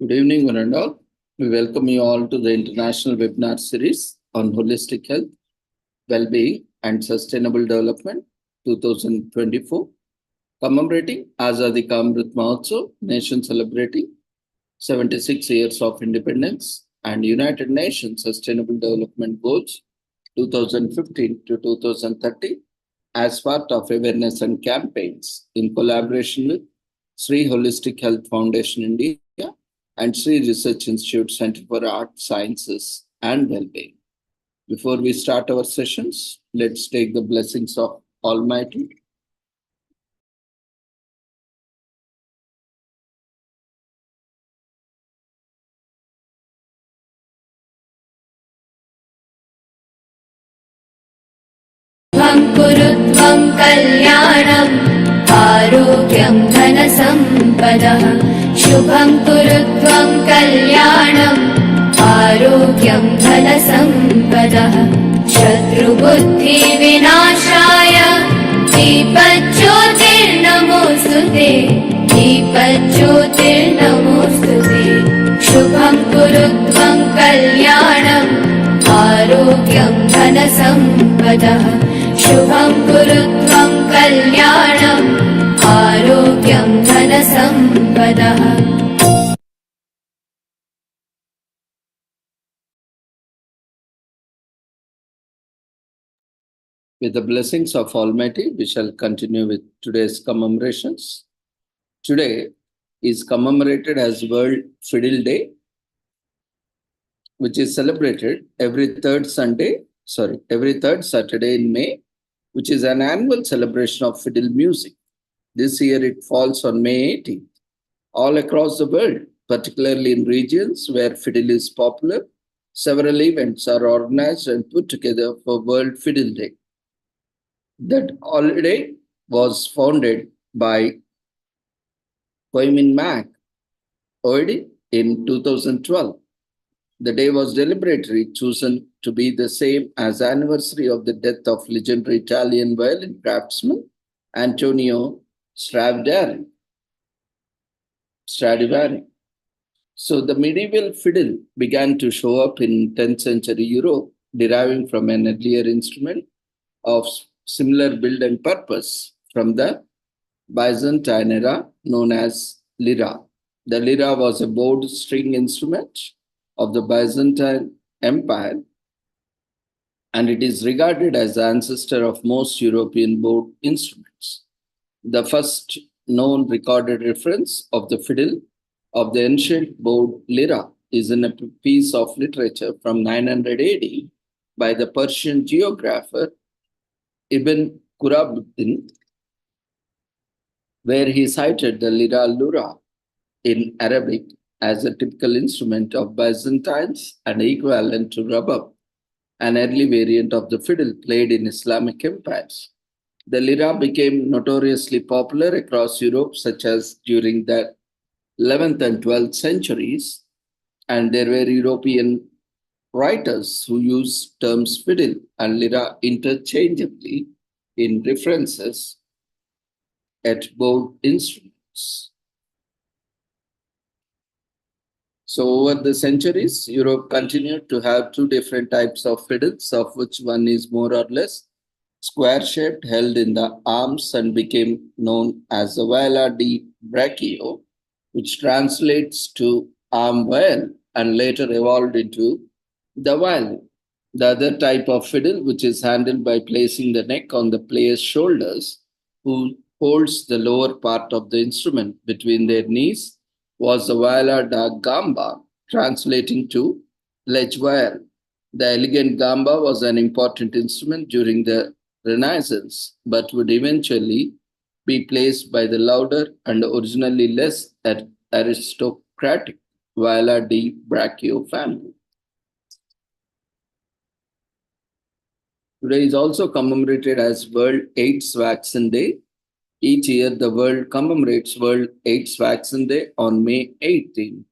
Good evening, one and all. We welcome you all to the international webinar series on holistic health, well-being, and sustainable development 2024, commemorating Azadi Ka Amrit Mahotsav, nation celebrating 76 years of independence and United Nations Sustainable Development Goals 2015 to 2030 as part of awareness and campaigns in collaboration with Sri Holistic Health Foundation India and Sri Research Institute Center for Art, Sciences, and Wellbeing. Before we start our sessions, let's take the blessings of Almighty. कुरुत्वं कल्याणम् आरोग्यं धनसम्पदः शुभं कुरुत्वं कल्याणम् आरोग्यं धनसम्पदः शत्रुबुद्धिविनाशाय दीपज्योतिर्नमोऽस्तुते दीपज्योतिर्नमोऽस्तुते शुभं कुरुत्वं कल्याणम् आरोग्यं धनसम्पदः शुभं कुरुत्वं कल्याणम् आरोग्यं धनसम्पदः. With the blessings of Almighty, we shall continue with today's commemorations. Today is commemorated as World Fiddle Day, which is celebrated every third Saturday in May, which is an annual celebration of fiddle music. This year it falls on May 18th. All across the world, particularly in regions where fiddle is popular, several events are organized and put together for World Fiddle Day. That holiday was founded by Koimin Mac Oedi in 2012. The day was deliberately chosen to be the same as anniversary of the death of legendary Italian violin craftsman Antonio Stradivari. So the medieval fiddle began to show up in 10th century Europe, deriving from an earlier instrument of similar build and purpose from the Byzantine era known as lyra. The lyra was a bowed string instrument of the Byzantine Empire, and it is regarded as the ancestor of most European bowed instruments. The first known recorded reference of the fiddle of the ancient bowed lyra is in a piece of literature from 900 AD by the Persian geographer Ibn Qurabuddin, where he cited the lyra lura in Arabic as a typical instrument of Byzantines and equivalent to rabab, an early variant of the fiddle played in Islamic empires. The lyra became notoriously popular across Europe, such as during the 11th and 12th centuries, and there were European writers who used terms fiddle and lyra interchangeably in references at bowed instruments. So over the centuries, Europe continued to have two different types of fiddles, of which one is more or less square-shaped, held in the arms, and became known as the viola di braccio, which translates to arm viol and later evolved into the violin. The other type of fiddle, which is handled by placing the neck on the player's shoulders, who holds the lower part of the instrument between their knees, was the viola da gamba, translating to ledge viol. The elegant gamba was an important instrument during the Renaissance, but would eventually be placed by the louder and originally less aristocratic viola di braccio family. Today is also commemorated as World AIDS Vaccine Day. Each year, the world commemorates World AIDS Vaccine Day on May 18.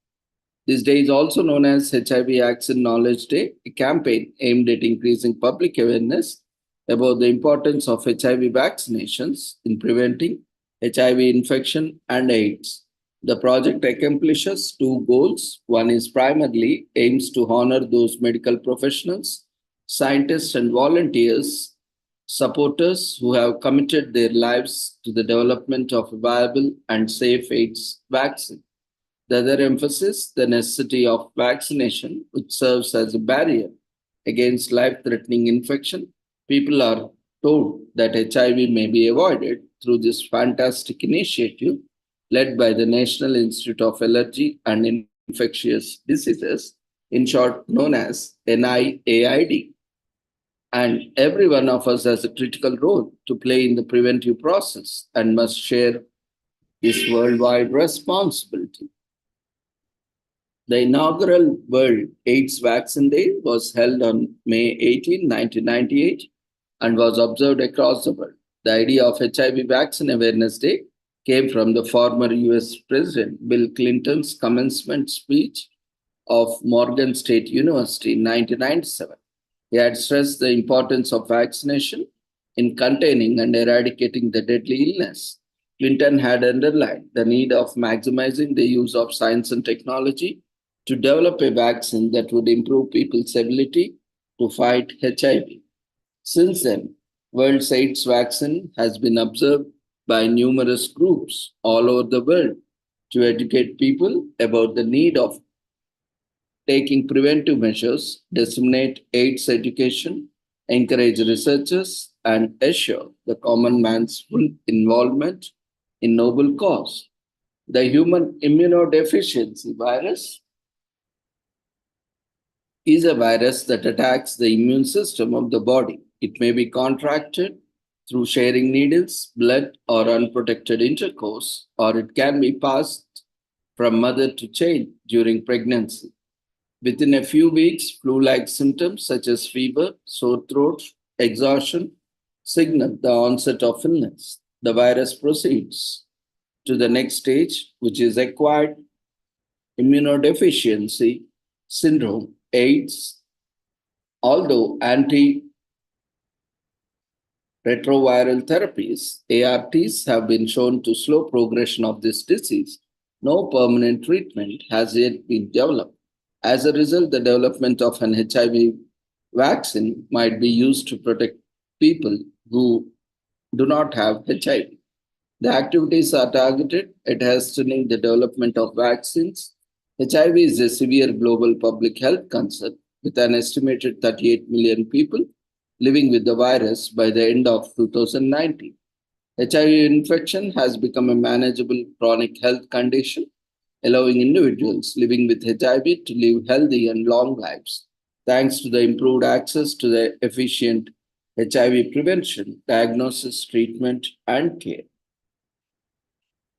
This day is also known as HIV Vaccine Knowledge Day, a campaign aimed at increasing public awareness about the importance of HIV vaccinations in preventing HIV infection and AIDS. The project accomplishes two goals. One is primarily aims to honor those medical professionals, scientists, and volunteers, supporters who have committed their lives to the development of a viable and safe AIDS vaccine. The other emphasis, the necessity of vaccination, which serves as a barrier against life threatening infection. People are told that HIV may be avoided through this fantastic initiative led by the National Institute of Allergy and Infectious Diseases, in short known as NIAID. And every one of us has a critical role to play in the preventive process and must share this worldwide responsibility. The inaugural World AIDS Vaccine Day was held on May 18, 1998, and was observed across the world. The idea of HIV Vaccine Awareness Day came from the former US President Bill Clinton's commencement speech of Morgan State University in 1997. He had stressed the importance of vaccination in containing and eradicating the deadly illness. Clinton had underlined the need of maximizing the use of science and technology to develop a vaccine that would improve people's ability to fight HIV. Since then, World AIDS vaccine has been observed by numerous groups all over the world to educate people about the need of taking preventive measures, disseminate AIDS education, encourage researchers, and assure the common man's full involvement in noble cause. The human immunodeficiency virus is a virus that attacks the immune system of the body. It may be contracted through sharing needles, blood, or unprotected intercourse, or it can be passed from mother to child during pregnancy. Within a few weeks, flu like symptoms such as fever, sore throat, exhaustion signal the onset of illness. The virus proceeds to the next stage, which is acquired immunodeficiency syndrome, AIDS. Although antiretroviral therapies, ARTs, have been shown to slow progression of this disease, no permanent treatment has yet been developed. As a result, the development of an HIV vaccine might be used to protect people who do not have HIV. The activities are targeted at hastening the development of vaccines. HIV is a severe global public health concern with an estimated 38 million people living with the virus by the end of 2019. HIV infection has become a manageable chronic health condition, allowing individuals living with HIV to live healthy and long lives, thanks to the improved access to the efficient HIV prevention, diagnosis, treatment, and care.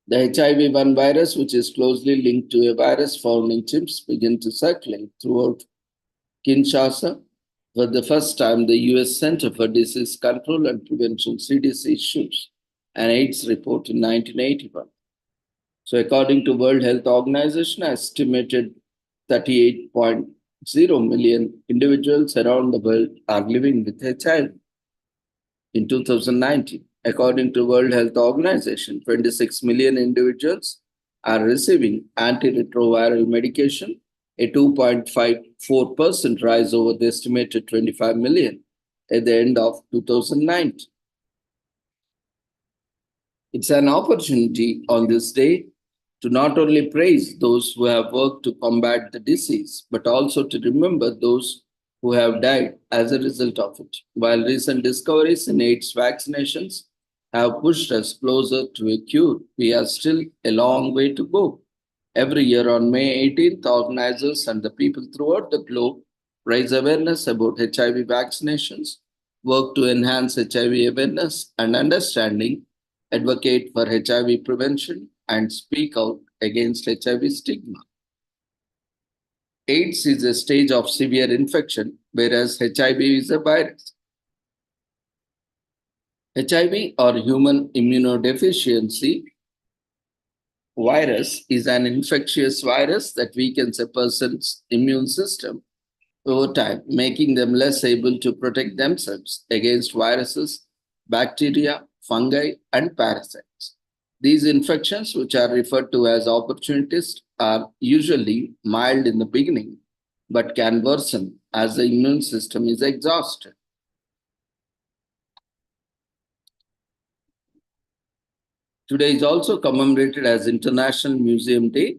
The HIV-1 virus, which is closely linked to a virus found in chimps, began to circulate throughout Kinshasa. For the first time, the US Center for Disease Control and Prevention, CDC, issues an AIDS report in 1981. So according to World Health Organization, estimated 38.0 million individuals around the world are living with HIV. In 2019, according to World Health Organization, 26 million individuals are receiving antiretroviral medication, a 2.54% rise over the estimated 25 million at the end of 2019. It's an opportunity on this day to not only praise those who have worked to combat the disease, but also to remember those who have died as a result of it. While recent discoveries in AIDS vaccinations have pushed us closer to a cure, we are still a long way to go. Every year on May 18th, organizers and the people throughout the globe raise awareness about HIV vaccinations, work to enhance HIV awareness and understanding, advocate for HIV prevention, and speak out against HIV stigma. AIDS is a stage of severe infection, whereas HIV is a virus. HIV, or human immunodeficiency virus, is an infectious virus that weakens a person's immune system over time, making them less able to protect themselves against viruses, bacteria, fungi, and parasites. These infections, which are referred to as opportunists, are usually mild in the beginning, but can worsen as the immune system is exhausted. Today is also commemorated as International Museum Day,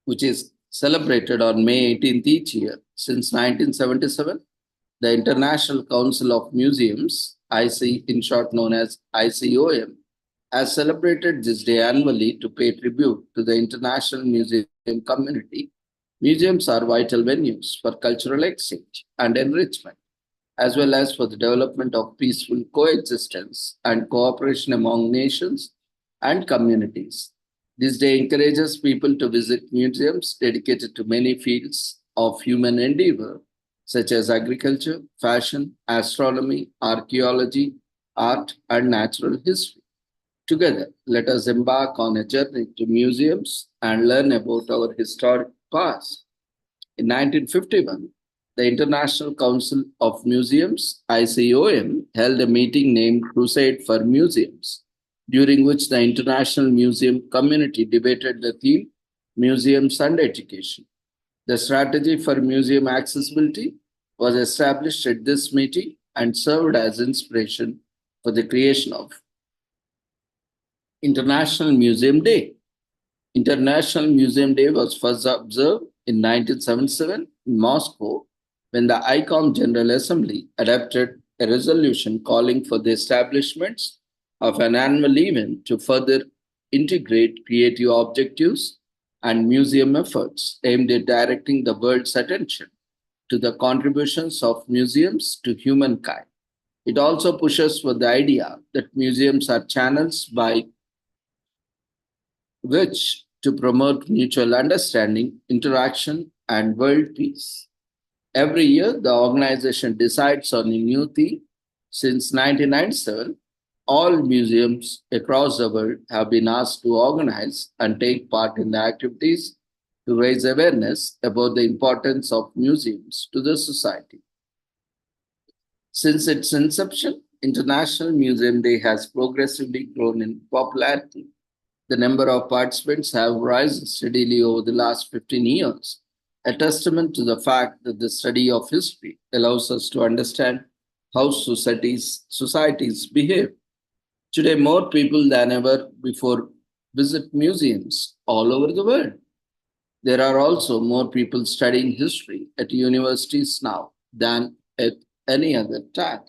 which is celebrated on May 18th each year. Since 1977, the International Council of Museums, IC in short known as ICOM, has celebrated this day annually to pay tribute to the international museum community. Museums are vital venues for cultural exchange and enrichment, as well as for the development of peaceful coexistence and cooperation among nations and communities. This day encourages people to visit museums dedicated to many fields of human endeavor, such as agriculture, fashion, astronomy, archaeology, art, and natural history. Together, let us embark on a journey to museums and learn about our historic past. In 1951, the International Council of Museums, ICOM, held a meeting named Crusade for Museums, during which the international museum community debated the theme Museums and Education. The strategy for museum accessibility was established at this meeting and served as inspiration for the creation of International Museum Day. International Museum Day was first observed in 1977 in Moscow when the ICOM General Assembly adopted a resolution calling for the establishment of an annual event to further integrate creative objectives and museum efforts aimed at directing the world's attention to the contributions of museums to humankind. It also pushes for the idea that museums are channels by which to promote mutual understanding, interaction, and world peace. Every year, the organization decides on a new theme. Since 1997, all museums across the world have been asked to organize and take part in the activities to raise awareness about the importance of museums to the society. Since its inception, International Museum Day has progressively grown in popularity. The number of participants have risen steadily over the last 15 years, a testament to the fact that the study of history allows us to understand how societies behave. Today, more people than ever before visit museums all over the world. There are also more people studying history at universities now than at any other time.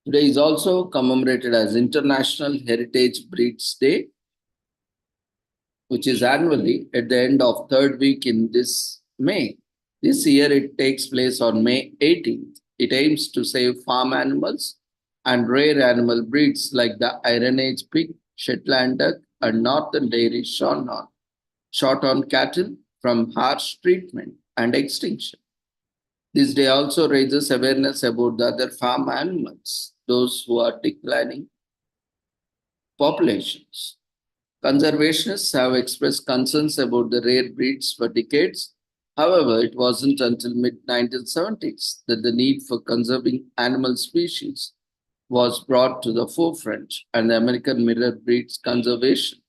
Today is also commemorated as International Heritage Breeds Day, which is annually at the end of third week in this May. This year it takes place on May 18th. It aims to save farm animals and rare animal breeds like the Iron Age pig, Shetland duck, and Northern Dairy Shorthorn cattle from harsh treatment and extinction. This day also raises awareness about the other farm animals, those who are declining populations. Conservationists have expressed concerns about the rare breeds for decades. However, it wasn't until mid-1970s that the need for conserving animal species was brought to the forefront and the American Mirror Breeds Conservancy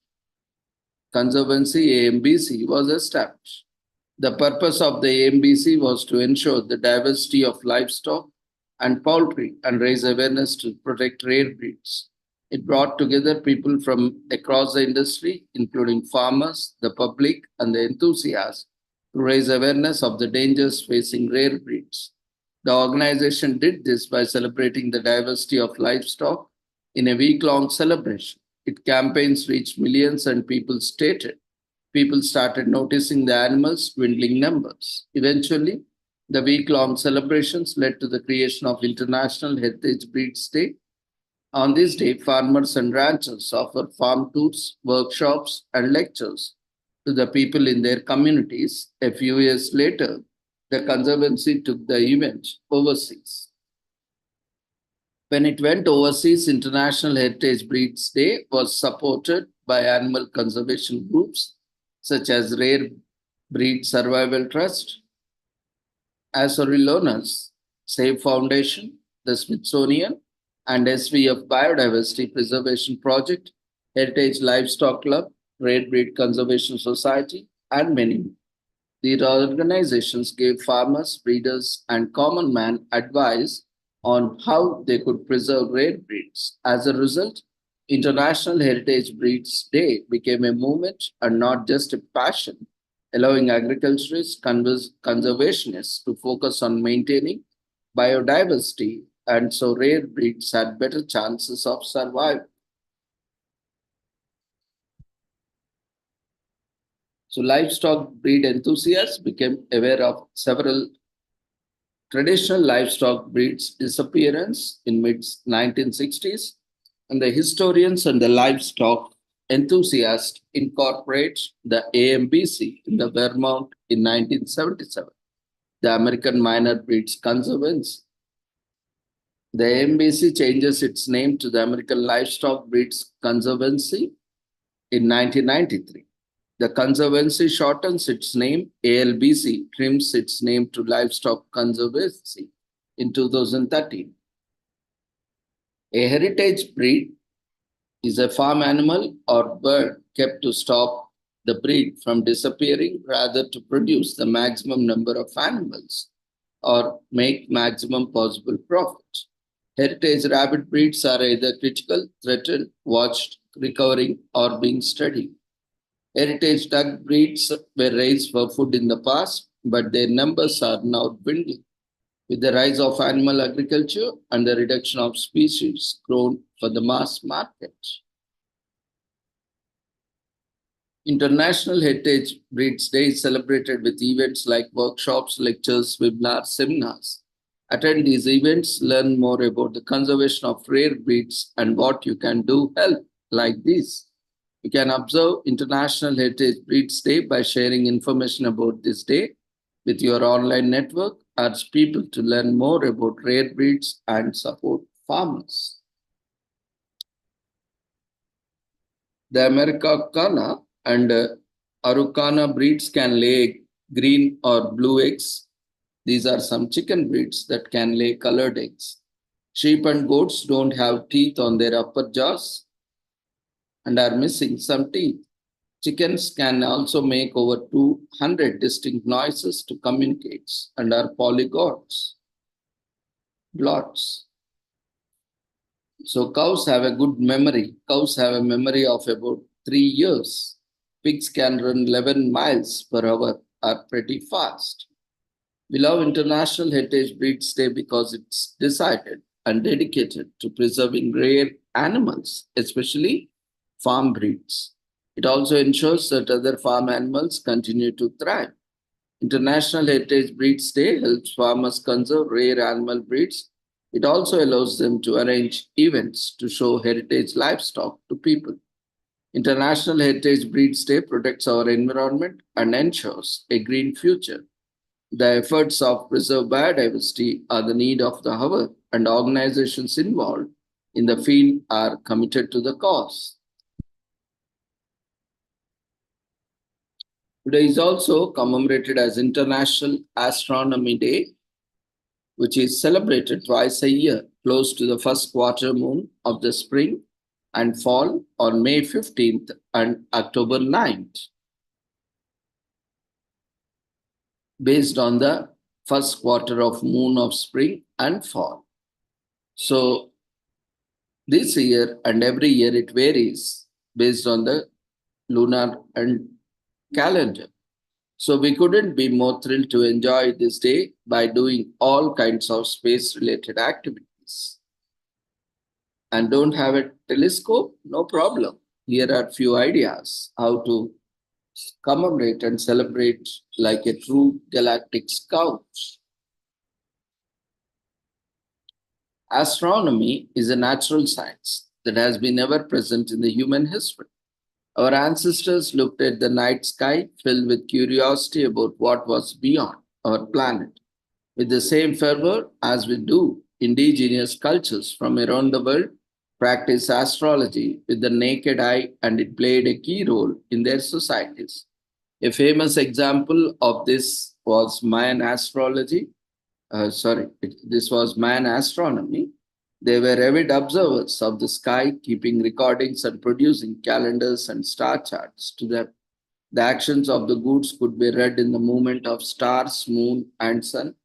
AMBC was established. The purpose of the AMBC was to ensure the diversity of livestock and poultry and raise awareness to protect rare breeds. It brought together people from across the industry, including farmers, the public, and the enthusiasts, to raise awareness of the dangers facing rare breeds. The organization did this by celebrating the diversity of livestock in a week-long celebration. Its campaigns reached millions and people started noticing the animals' dwindling numbers. Eventually, the week-long celebrations led to the creation of International Heritage Breeds Day. On this day, farmers and ranchers offer farm tours, workshops, and lectures to the people in their communities. A few years later, the Conservancy took the event overseas. When it went overseas, International Heritage Breeds Day was supported by animal conservation groups such as Rare Breed Survival Trust, Azorilonas Save Foundation, the Smithsonian, and SVF Biodiversity Preservation Project, Heritage Livestock Club, Rare Breed Conservation Society, and many more. These organizations gave farmers, breeders, and common man advice on how they could preserve rare breeds. As a result, International Heritage Breeds Day became a movement and not just a passion, allowing agriculturists, conservationists to focus on maintaining biodiversity, and so rare breeds had better chances of survival. So livestock breed enthusiasts became aware of several traditional livestock breeds' disappearance in mid 1960s, and the historians and the livestock enthusiasts incorporate the AMBC in the Vermont in 1977, the American Minor Breeds Conservancy. The AMBC changes its name to the American Livestock Breeds Conservancy in 1993. The Conservancy shortens its name. ALBC trims its name to Livestock Conservancy in 2013. A heritage breed is a farm animal or bird kept to stop the breed from disappearing, rather to produce the maximum number of animals or make maximum possible profit. Heritage rabbit breeds are either critical, threatened, watched, recovering, or being studied. Heritage duck breeds were raised for food in the past, but their numbers are now dwindling. With the rise of animal agriculture and the reduction of species grown for the mass market. International Heritage Breeds Day is celebrated with events like workshops, lectures, webinars, seminars. Attend these events, learn more about the conservation of rare breeds and what you can do help like this. You can observe International Heritage Breeds Day by sharing information about this day with your online network. Urge people to learn more about rare breeds and support farmers. The Americana and Araucana breeds can lay green or blue eggs. These are some chicken breeds that can lay colored eggs. Sheep and goats don't have teeth on their upper jaws and are missing some teeth. Chickens can also make over 200 distinct noises to communicate and are polyglots. So cows have a good memory. Cows have a memory of about 3 years. Pigs can run 11 miles per hour, are pretty fast. We love International Heritage Breeds Day because it's decided and dedicated to preserving rare animals, especially farm breeds. It also ensures that other farm animals continue to thrive. International Heritage Breeds Day helps farmers conserve rare animal breeds. It also allows them to arrange events to show heritage livestock to people. International Heritage Breeds Day protects our environment and ensures a green future. The efforts of preserve biodiversity are the need of the hour, and organizations involved in the field are committed to the cause. Today is also commemorated as International Astronomy Day, which is celebrated twice a year, close to the first quarter moon of the spring and fall on May 15th and October 9th, based on the first quarter of moon of spring and fall. So this year and every year it varies based on the lunar and calendar. So we couldn't be more thrilled to enjoy this day by doing all kinds of space-related activities. And don't have a telescope? No problem. Here are a few ideas how to commemorate and celebrate like a true galactic scout. Astronomy is a natural science that has been ever present in the human history. Our ancestors looked at the night sky filled with curiosity about what was beyond our planet. With the same fervor as we do, indigenous cultures from around the world practice astrology with the naked eye, and it played a key role in their societies. A famous example of this was Mayan astrology. This was Mayan astronomy. They were avid observers of the sky, keeping recordings and producing calendars and star charts. To them, the actions of the gods could be read in the movement of stars, moon, and sun,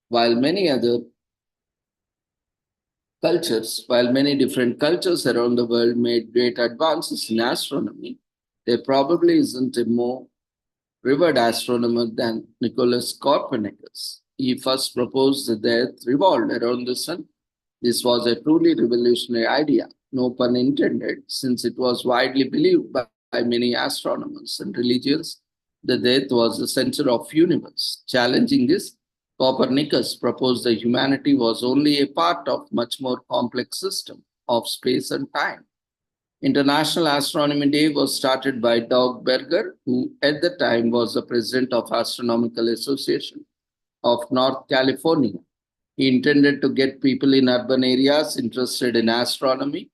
while many different cultures around the world made great advances in astronomy, there probably isn't a more revered astronomer than Nicholas Copernicus. He first proposed that the Earth revolved around the Sun. This was a truly revolutionary idea, no pun intended, since it was widely believed by many astronomers and religions that the Earth was the center of the universe. Challenging this, Copernicus proposed that humanity was only a part of much more complex system of space and time. International Astronomy Day was started by Doug Berger, who at the time was the president of Astronomical Association of North California. He intended to get people in urban areas interested in astronomy.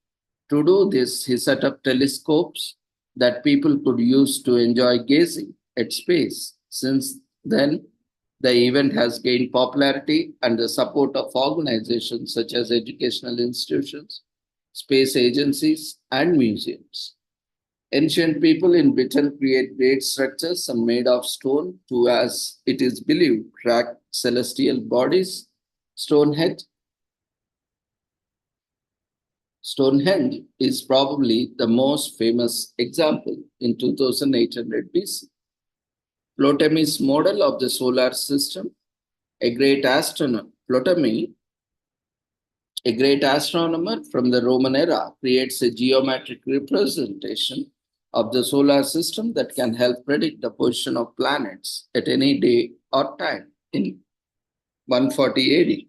To do this, he set up telescopes that people could use to enjoy gazing at space. Since then, the event has gained popularity and the support of organizations such as educational institutions, space agencies, and museums. Ancient people in Britain create great structures and made of stone to, as it is believed, track celestial bodies. Stonehenge Stonehenge is probably the most famous example in 2800 BC. Ptolemy's model of the solar system, a great astronomer, Ptolemy, a great astronomer from the Roman era, creates a geometric representation of the solar system that can help predict the position of planets at any day or time in 140 AD.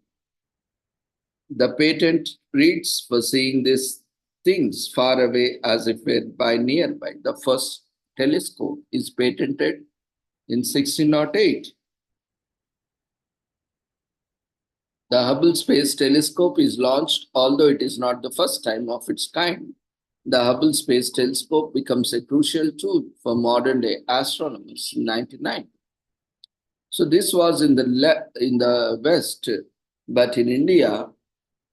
The patent reads for seeing these things far away as if were by nearby. The first telescope is patented in 1608. The Hubble Space Telescope is launched, although it is not the first time of its kind. The Hubble Space Telescope becomes a crucial tool for modern day astronomers in 1990. So this was in the West, but in India,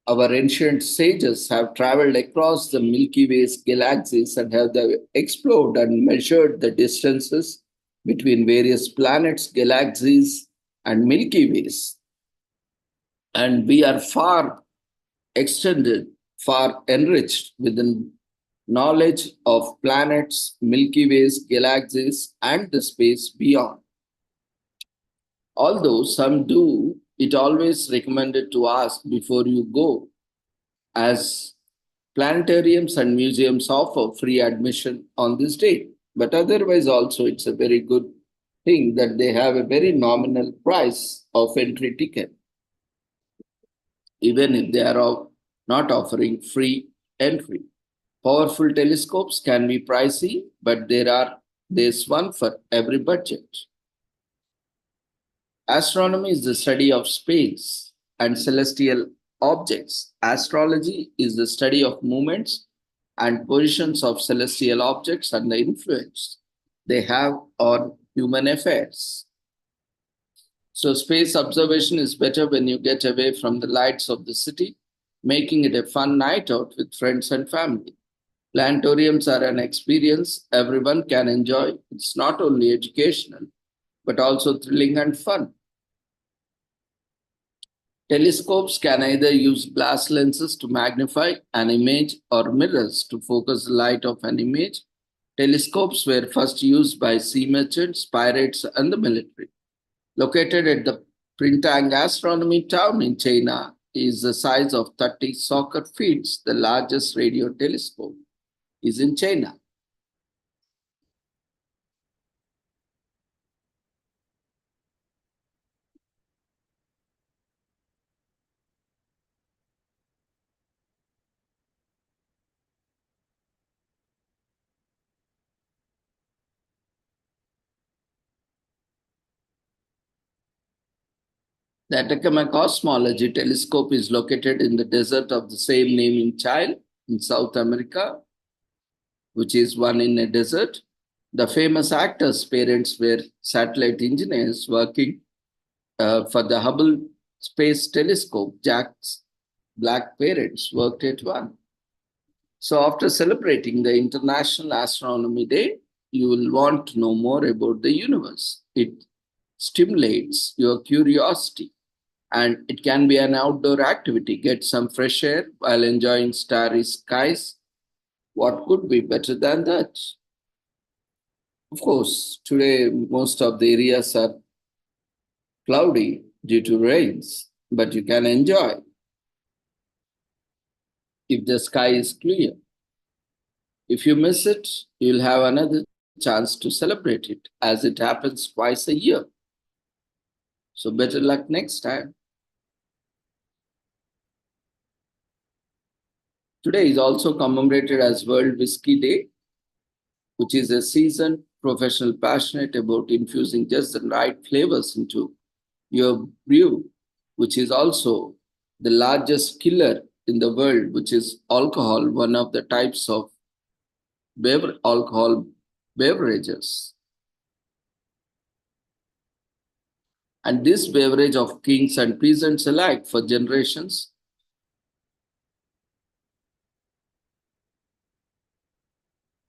our ancient sages have traveled across the Milky Way's galaxies and have explored and measured the distances between various planets, galaxies, and Milky Ways. And we are far extended, far enriched with the knowledge of planets, Milky Ways, galaxies, and the space beyond. Although some do, it always recommended to ask before you go, as planetariums and museums offer free admission on this day. But otherwise also it's a very good thing that they have a very nominal price of entry ticket, even if they are not offering free entry. Powerful telescopes can be pricey, but there's one for every budget. Astronomy is the study of space and celestial objects. Astrology is the study of movements and positions of celestial objects and the influence they have on human affairs. So space observation is better when you get away from the lights of the city, making it a fun night out with friends and family. Planetariums are an experience everyone can enjoy. It's not only educational, but also thrilling and fun. Telescopes can either use glass lenses to magnify an image or mirrors to focus the light of an image. Telescopes were first used by sea merchants, pirates, and the military. Located at the Pingtang Astronomy Town in China, is the size of 30 soccer fields. The largest radio telescope is in China. The Atacama Cosmology Telescope is located in the desert of the same name in Chile, in South America, which is one in a desert. The famous actor's parents were satellite engineers working for the Hubble Space Telescope. Jacques black parents worked at one. So after celebrating the International Astronomy Day, you will want to know more about the universe. It stimulates your curiosity and it can be an outdoor activity. Get some fresh air while enjoying starry skies. What could be better than that? Of course, today most of the areas are cloudy due to rains, but you can enjoy if the sky is clear. If you miss it, you'll have another chance to celebrate it as it happens twice a year. So better luck next time. Today is also commemorated as World Whiskey Day, which is a seasoned professional passionate about infusing just the right flavors into your brew, which is also the largest killer in the world, which is alcohol, one of the types of alcohol beverages. And this beverage of kings and peasants alike for generations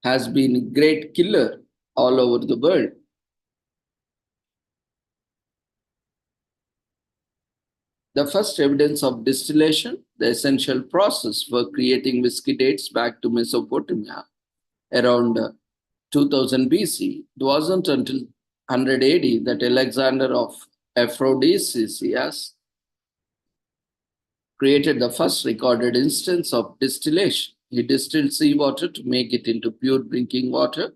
has been a great killer all over the world. The first evidence of distillation, the essential process for creating whiskey, dates back to Mesopotamia around 2000 BC. It wasn't until 100 AD that Alexander of Aphrodisias created the first recorded instance of distillation. He distilled seawater to make it into pure drinking water.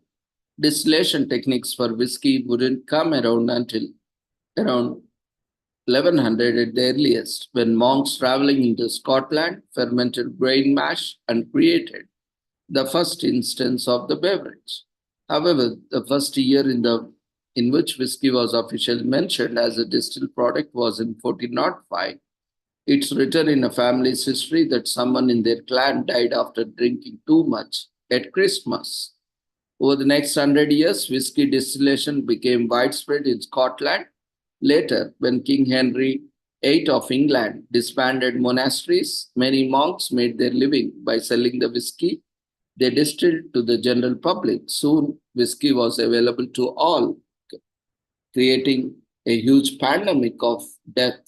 Distillation techniques for whiskey wouldn't come around until around 1100 at the earliest, when monks traveling into Scotland fermented grain mash and created the first instance of the beverage. However, the first year in which whiskey was officially mentioned as a distilled product was in 1405. It's written in a family's history that someone in their clan died after drinking too much at Christmas. Over the next 100 years, whiskey distillation became widespread in Scotland. Later, when King Henry VIII of England disbanded monasteries, many monks made their living by selling the whiskey they distilled to the general public. Soon, whiskey was available to all, creating a huge pandemic of death.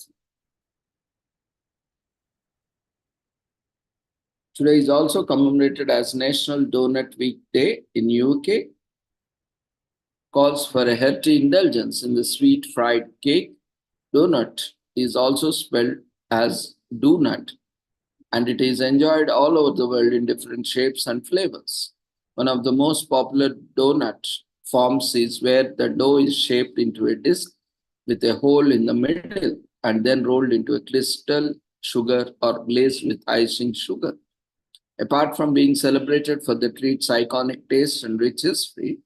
Today is also commemorated as National Donut Week Day in UK. Calls for a hearty indulgence in the sweet fried cake. Donut is also spelled as donut, and it is enjoyed all over the world in different shapes and flavors. One of the most popular donut forms is where the dough is shaped into a disc with a hole in the middle and then rolled into a crystal sugar or glazed with icing sugar. Apart from being celebrated for the treat's iconic taste and rich history,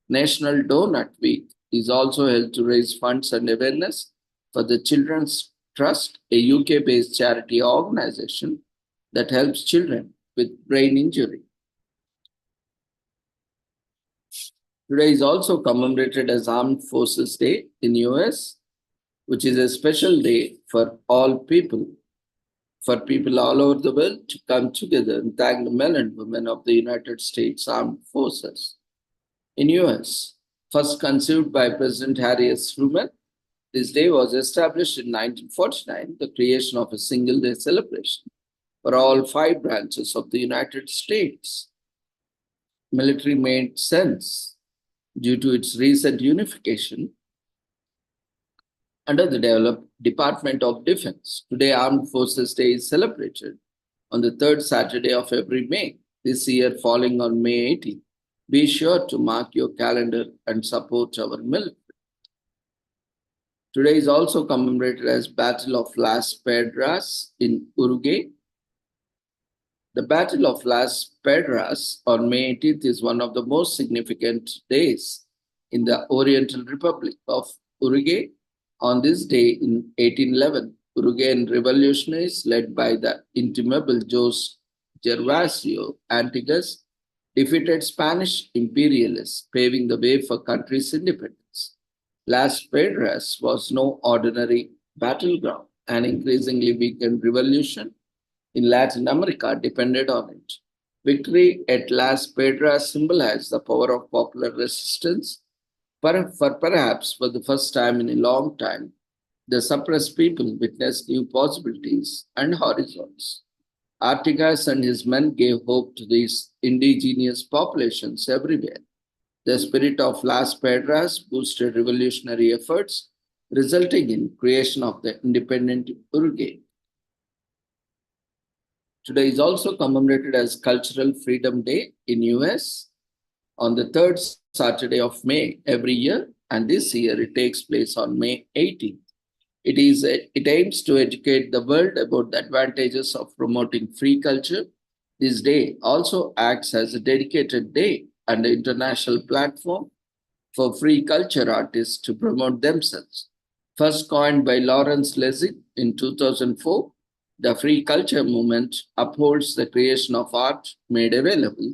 National Donut Week is also held to raise funds and awareness for the Children's Trust, a UK-based charity organization that helps children with brain injury. Today is also commemorated as Armed Forces Day in US, which is a special day for people all over the world to come together and thank the men and women of the United States Armed Forces. In US, first conceived by President Harry S. Truman, this day was established in 1949, the creation of a single-day celebration for all 5 branches of the United States. Military made sense due to its recent unification under the Department of Defense. Today, Armed Forces Day is celebrated on the 3rd Saturday of every May, this year falling on May 18th. Be sure to mark your calendar and support our military. Today is also commemorated as Battle of Las Pedras in Uruguay. The Battle of Las Pedras on May 18th is one of the most significant days in the Oriental Republic of Uruguay. On this day in 1811, Uruguayan revolutionaries led by the intimidable Jose Gervasio Artigas defeated Spanish imperialists, paving the way for country's independence. Las Pedras was no ordinary battleground. An increasingly weakened revolution in Latin America depended on it. Victory at Las Pedras symbolized the power of popular resistance, perhaps for the first time in a long time. The suppressed people witnessed new possibilities and horizons. Artigas and his men gave hope to these indigenous populations everywhere. The spirit of Las Pedras boosted revolutionary efforts, resulting in creation of the independent Uruguay. Today is also commemorated as Cultural Freedom Day in US on the third Saturday of May every year, and this year it takes place on May 18th. It aims to educate the world about the advantages of promoting free culture. This day also acts as a dedicated day and an international platform for free culture artists to promote themselves. First coined by Lawrence Lessig in 2004, the free culture movement upholds the creation of art made available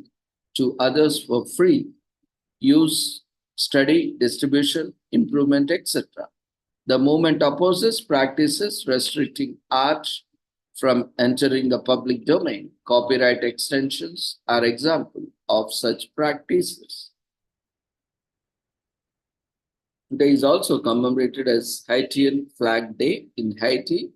to others for free use, study, distribution, improvement, etc. The movement opposes practices restricting art from entering the public domain. Copyright extensions are example of such practices. Today is also commemorated as Haitian Flag Day in Haiti,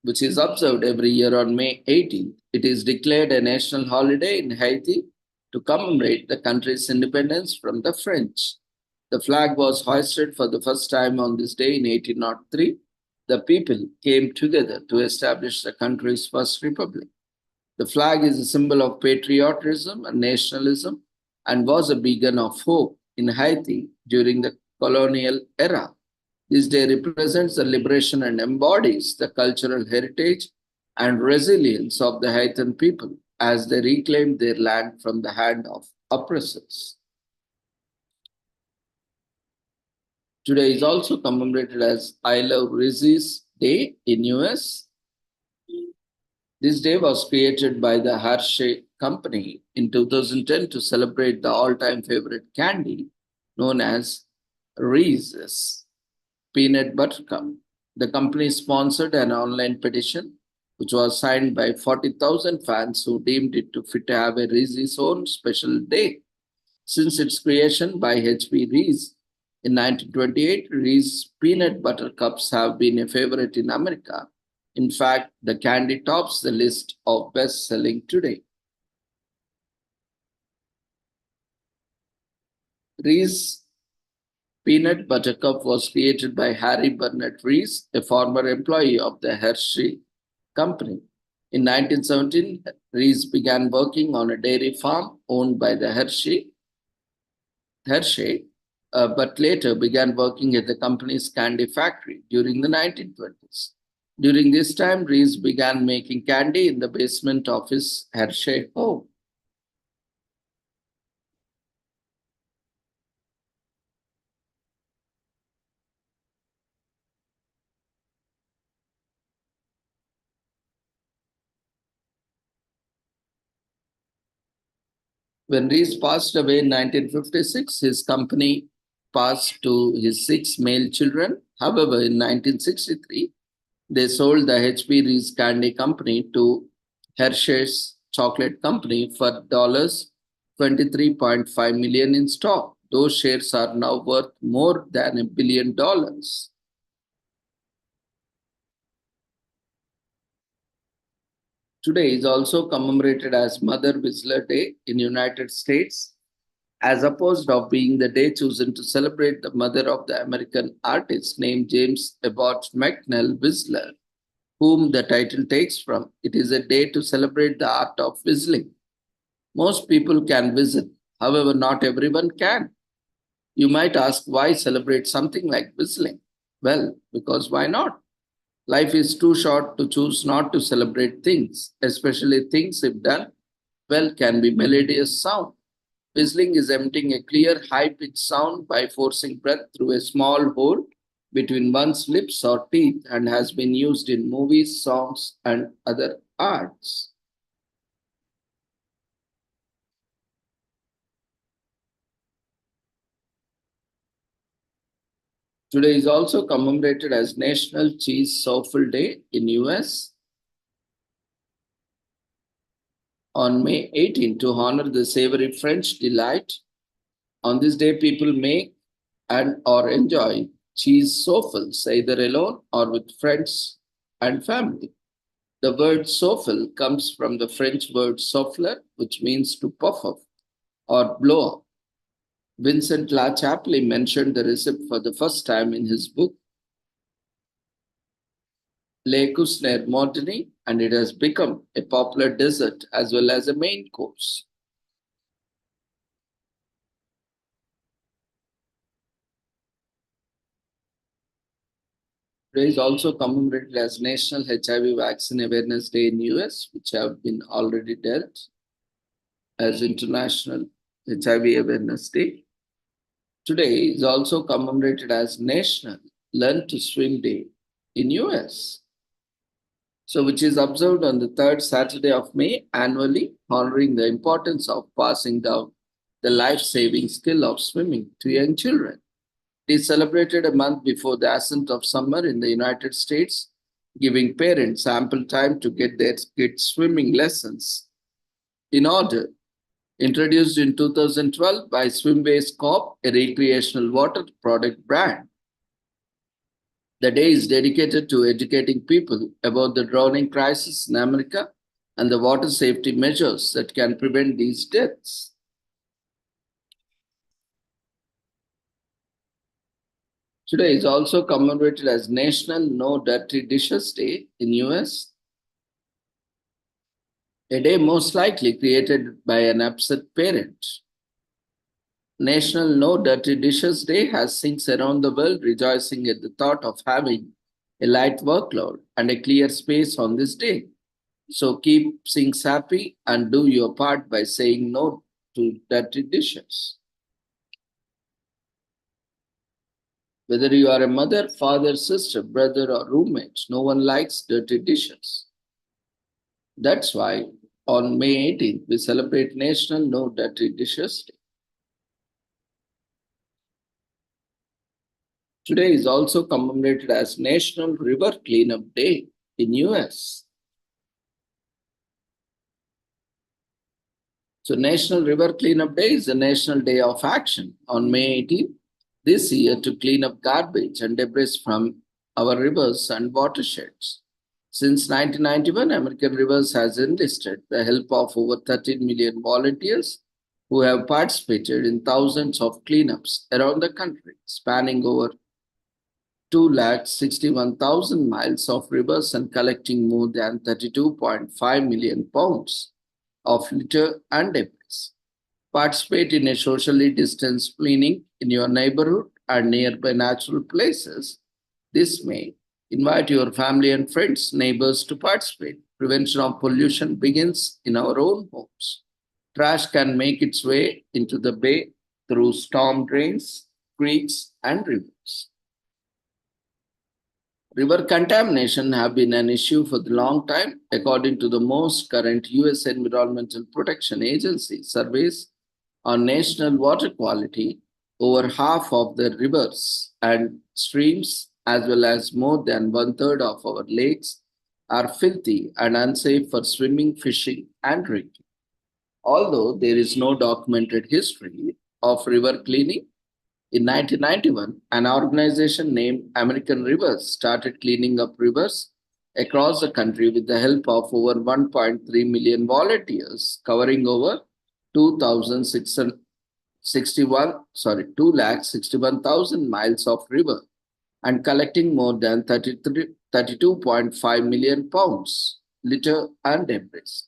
which is observed every year on May 18th. It is declared a national holiday in Haiti to commemorate the country's independence from the French. The flag was hoisted for the first time on this day in 1803. The people came together to establish the country's first republic. The flag is a symbol of patriotism and nationalism and was a beacon of hope in Haiti during the colonial era. This day represents the liberation and embodies the cultural heritage and resilience of the Haitian people as they reclaimed their land from the hand of oppressors. Today is also commemorated as I Love Reese's Day in US. This day was created by the Hershey Company in 2010 to celebrate the all-time favorite candy known as Reese's Peanut Butter Cup. The company sponsored an online petition which was signed by 40,000 fans who deemed it to fit to have a Reese's own special day. Since its creation by H.P. Reese in 1928, Reese's peanut butter cups have been a favorite in America. In fact, the candy tops the list of best-selling today. Reese's peanut butter cup was created by Harry Burnett Reese, a former employee of the Hershey Company. In 1917, Reese began working on a dairy farm owned by the Hershey, but later began working at the company's candy factory during the 1920s. During this time, Reese began making candy in the basement of his Hershey home. When Reese passed away in 1956, his company passed to his 6 male children. However, in 1963, they sold the H.P. Reese Candy Company to Hershey's Chocolate Company for $23.5 million in stock. Those shares are now worth more than $1 billion. Today is also commemorated as Mother Whistler Day in United States, as opposed of being the day chosen to celebrate the mother of the American artist named James Abbott McNeill Whistler, whom the title takes from. It is a day to celebrate the art of whistling. Most people can whistle, however, not everyone can. You might ask, why celebrate something like whistling? Well, because why not? Life is too short to choose not to celebrate things, especially things, if done well, can be melodious sound. Whistling is emitting a clear, high-pitched sound by forcing breath through a small hole between one's lips or teeth and has been used in movies, songs, and other arts. Today is also commemorated as National Cheese Souffle Day in US. on May 18 to honor the savory French delight. On this day, people make and or enjoy cheese souffles, either alone or with friends and family. The word souffle comes from the French word souffler, which means to puff up or blow up. Vincent La Chapelle mentioned the recipe for the first time in his book Le Cusner Mortini, and it has become a popular dessert as well as a main course. Today is also commemorated as National HIV Vaccine Awareness Day in US, which have been already dealt as International HIV Awareness Day. Today is also commemorated as National Learn to Swim Day in US. So, which is observed on the third Saturday of May annually, honoring the importance of passing down the life-saving skill of swimming to young children. It is celebrated a month before the ascent of summer in the United States, giving parents ample time to get their kids swimming lessons in order. Introduced in 2012 by Swimbase Corp, a recreational water product brand. The day is dedicated to educating people about the drowning crisis in America and the water safety measures that can prevent these deaths. Today is also commemorated as National No Dirty Dishes Day in US, a day most likely created by an upset parent. National No Dirty Dishes Day has sinks around the world rejoicing at the thought of having a light workload and a clear space on this day. So keep sinks happy and do your part by saying no to dirty dishes. Whether you are a mother, father, sister, brother, or roommate, no one likes dirty dishes. That's why on May 18th, we celebrate National No Dirty Dishes Day. Today is also commemorated as National River Cleanup Day in US. So National River Cleanup Day is a national day of action on May 18th this year to clean up garbage and debris from our rivers and watersheds. Since 1991, American Rivers has enlisted the help of over 13 million volunteers who have participated in thousands of cleanups around the country, spanning over 261,000 miles of rivers and collecting more than 32.5 million pounds of litter and debris. Participate in a socially distanced cleaning in your neighborhood and nearby natural places. This May, invite your family and friends, neighbors to participate. Prevention of pollution begins in our own homes. Trash can make its way into the bay through storm drains, creeks, and rivers. River contamination have been an issue for the long time. According to the most current US Environmental Protection Agency surveys on national water quality, over half of the rivers and streams, as well as more than one-third of our lakes, are filthy and unsafe for swimming, fishing, and drinking. Although there is no documented history of river cleaning, in 1991, an organization named American Rivers started cleaning up rivers across the country with the help of over 1.3 million volunteers covering over 261,000 miles of river and collecting more than 32.5 million pounds, litter, and debris.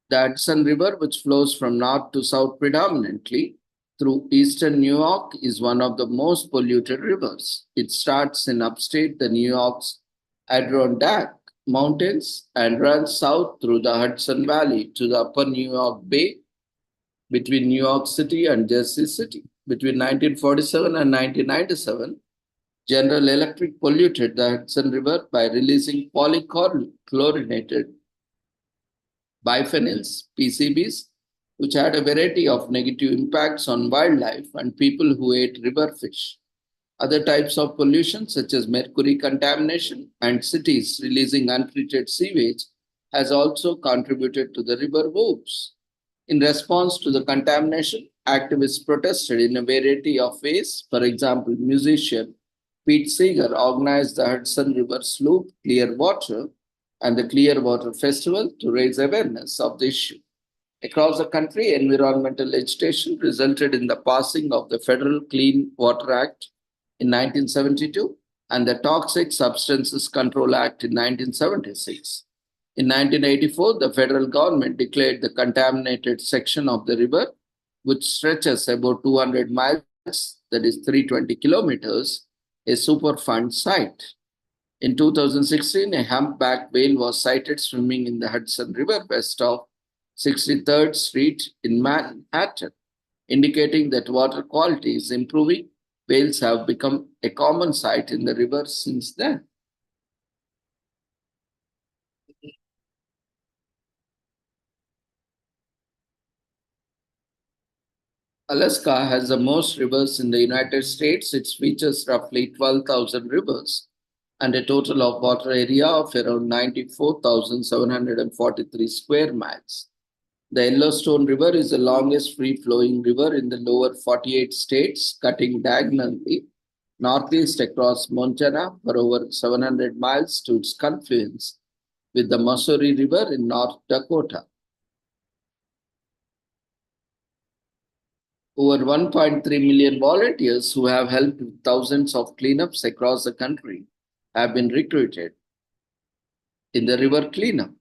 The Hudson River, which flows from north to south predominantly through eastern New York, is one of the most polluted rivers. It starts in upstate the New York's Adirondack Mountains and runs south through the Hudson Valley to the upper New York Bay between New York City and Jersey City. Between 1947 and 1997, General Electric polluted the Hudson River by releasing polychlorinated biphenyls, PCBs, which had a variety of negative impacts on wildlife and people who ate river fish. Other types of pollution, such as mercury contamination and cities releasing untreated sewage, has also contributed to the river woes. In response to the contamination, activists protested in a variety of ways. For example, musician Pete Seeger organized the Hudson River Sloop Clear Water and the Clear Water Festival to raise awareness of the issue. Across the country, environmental agitation resulted in the passing of the Federal Clean Water Act in 1972 and the Toxic Substances Control Act in 1976. In 1984, the federal government declared the contaminated section of the river, which stretches about 200 miles, that is 320 kilometers, a Superfund site. In 2016, a humpback whale was sighted swimming in the Hudson River west of 63rd Street in Manhattan, indicating that water quality is improving. Whales have become a common sight in the river since then. Alaska has the most rivers in the United States. It features roughly 12,000 rivers and a total of water area of around 94,743 square miles. The Yellowstone River is the longest free-flowing river in the lower 48 states, cutting diagonally northeast across Montana for over 700 miles to its confluence with the Missouri River in North Dakota. Over 1.3 million volunteers who have helped with thousands of cleanups across the country have been recruited in the river cleanup.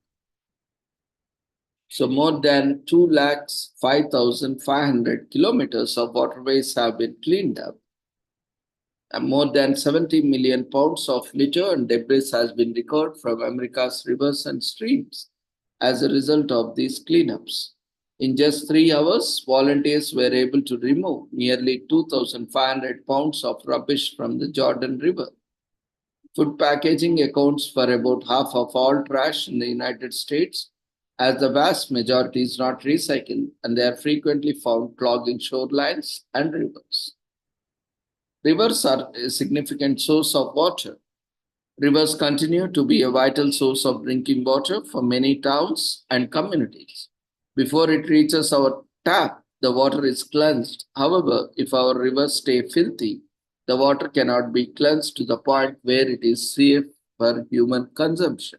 So more than 205,500 kilometers of waterways have been cleaned up. And more than 70 million pounds of litter and debris has been recovered from America's rivers and streams as a result of these cleanups. In just 3 hours, volunteers were able to remove nearly 2,500 pounds of rubbish from the Jordan River. Food packaging accounts for about half of all trash in the United States, as the vast majority is not recycled and they are frequently found clogging shorelines and rivers. Rivers are a significant source of water. Rivers continue to be a vital source of drinking water for many towns and communities. Before it reaches our tap, the water is cleansed. However, if our rivers stay filthy, the water cannot be cleansed to the point where it is safe for human consumption.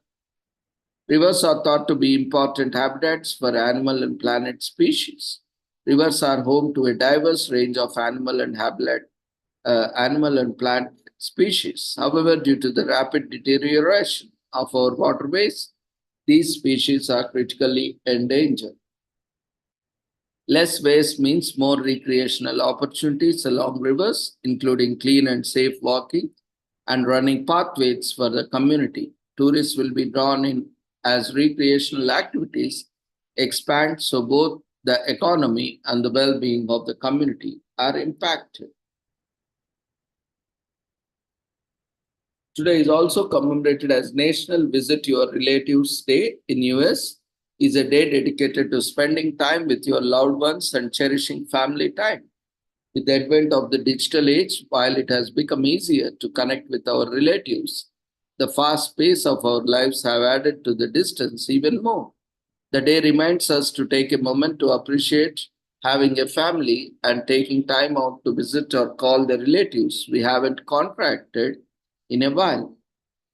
Rivers are thought to be important habitats for animal and plant species. Rivers are home to a diverse range of animal and plant species. However, due to the rapid deterioration of our waterways, these species are critically endangered. Less waste means more recreational opportunities along rivers, including clean and safe walking and running pathways for the community. Tourists will be drawn in as recreational activities expand, so both the economy and the well-being of the community are impacted. Today is also commemorated as National Visit Your Relatives Day in US. Is a day dedicated to spending time with your loved ones and cherishing family time. With the advent of the digital age, while it has become easier to connect with our relatives, the fast pace of our lives have added to the distance even more. The day reminds us to take a moment to appreciate having a family and taking time out to visit or call the relatives we haven't contacted in a while.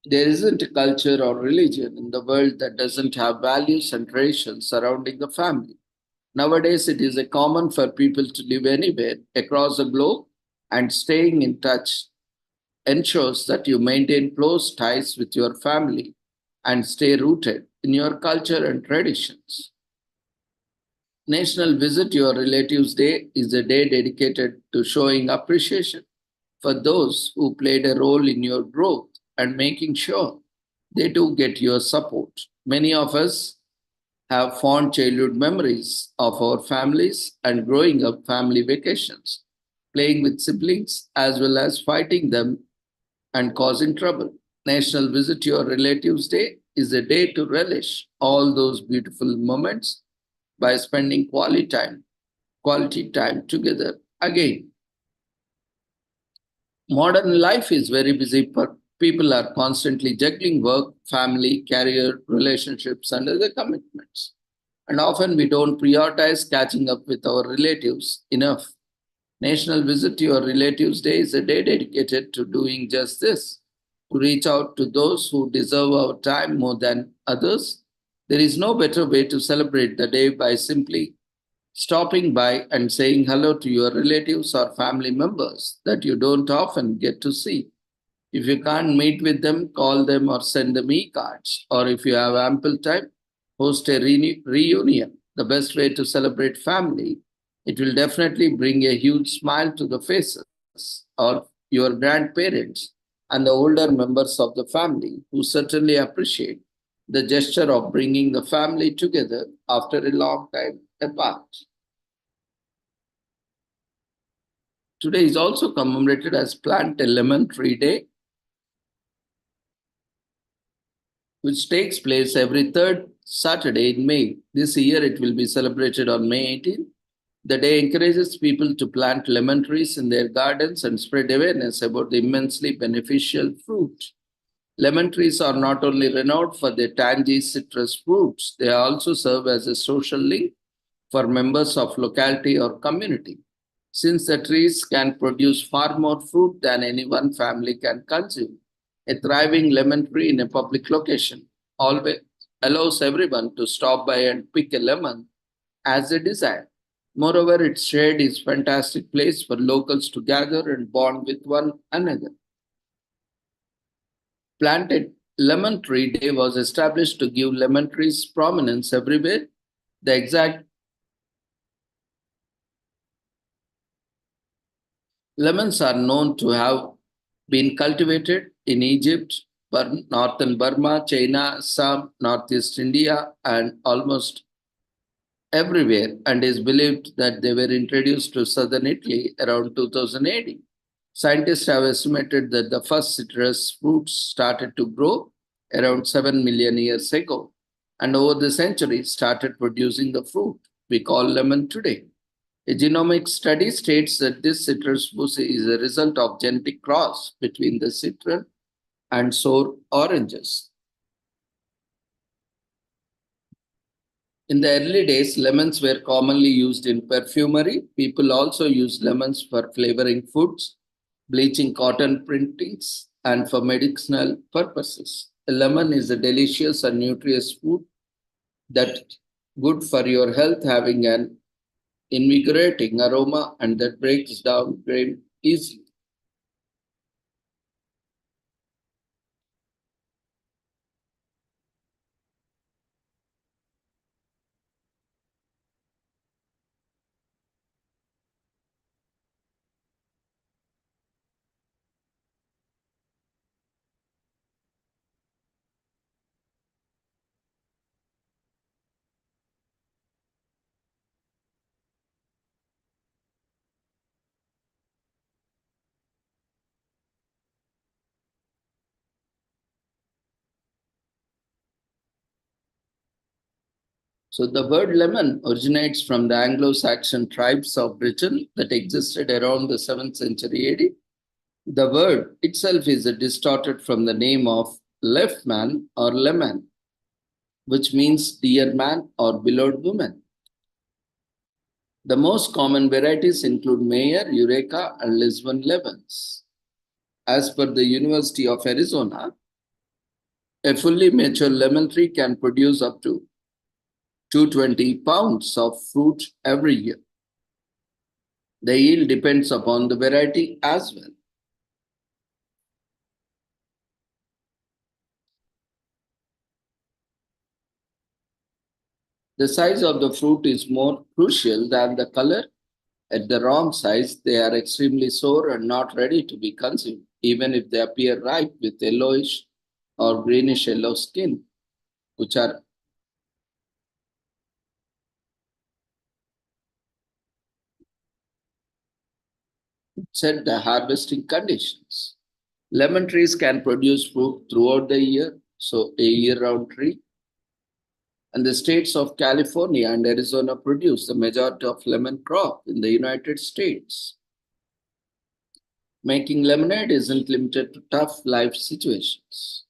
There isn't a culture or religion in the world that doesn't have values and traditions surrounding the family. Nowadays, it is common for people to live anywhere across the globe, and staying in touch ensures that you maintain close ties with your family and stay rooted in your culture and traditions. National Visit Your Relatives Day is a day dedicated to showing appreciation for those who played a role in your growth and making sure they do get your support. Many of us have fond childhood memories of our families and growing up family vacations, playing with siblings as well as fighting them and causing trouble. National Visit Your Relatives Day is a day to relish all those beautiful moments by spending quality time together again. Modern life is very busy, People are constantly juggling work, family, career, relationships, and other commitments. And often we don't prioritize catching up with our relatives enough. National Visit to Your Relatives Day is a day dedicated to doing just this, to reach out to those who deserve our time more than others. There is no better way to celebrate the day by simply stopping by and saying hello to your relatives or family members that you don't often get to see. If you can't meet with them, call them or send them e-cards. Or if you have ample time, host a reunion. The best way to celebrate family. It will definitely bring a huge smile to the faces of your grandparents and the older members of the family who certainly appreciate the gesture of bringing the family together after a long time apart. Today is also commemorated as Plant a Lemon Tree Day, which takes place every third Saturday in May. This year it will be celebrated on May 18th. The day encourages people to plant lemon trees in their gardens and spread awareness about the immensely beneficial fruit. Lemon trees are not only renowned for their tangy citrus fruits, they also serve as a social link for members of locality or community. Since the trees can produce far more fruit than any one family can consume, a thriving lemon tree in a public location always allows everyone to stop by and pick a lemon as they desire. Moreover, its shade is a fantastic place for locals to gather and bond with one another. Planted Lemon Tree Day was established to give lemon trees prominence everywhere. The exact lemons are known to have been cultivated in Egypt, northern Burma, China, Assam, Northeast India, and almost everywhere, and is believed that they were introduced to southern Italy around 2000 AD. Scientists have estimated that the first citrus fruits started to grow around 7 million years ago, and over the centuries started producing the fruit we call lemon today. A genomic study states that this citrus fruit is a result of genetic cross between the citron and sour oranges. In the early days, lemons were commonly used in perfumery. People also used lemons for flavoring foods, bleaching cotton printings, and for medicinal purposes. A lemon is a delicious and nutritious food that good for your health, having an invigorating aroma and that breaks down grain easily. So the word lemon originates from the Anglo-Saxon tribes of Britain that existed around the 7th century AD. The word itself is distorted from the name of Leofman or Leman, which means dear man or beloved woman. The most common varieties include Meyer, Eureka, and Lisbon lemons. As per the University of Arizona, a fully mature lemon tree can produce up to 220 pounds of fruit every year. The yield depends upon the variety as well. The size of the fruit is more crucial than the color. At the wrong size, they are extremely sour and not ready to be consumed, even if they appear ripe with yellowish or greenish yellow skin, which are set the harvesting conditions. Lemon trees can produce fruit throughout the year, so a year-round tree. And the states of California and Arizona produce the majority of lemon crop in the United States. Making lemonade isn't limited to tough life situations.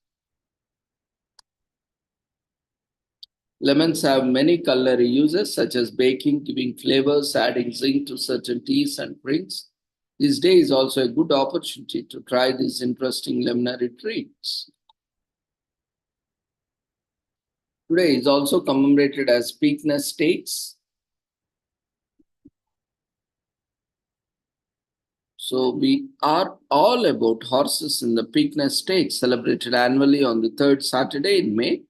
Lemons have many culinary uses, such as baking, giving flavors, adding zinc to certain teas and drinks. This day is also a good opportunity to try these interesting lemonade treats. Today is also commemorated as Preakness Stakes. So we are all about horses in the Preakness Stakes, celebrated annually on the third Saturday in May,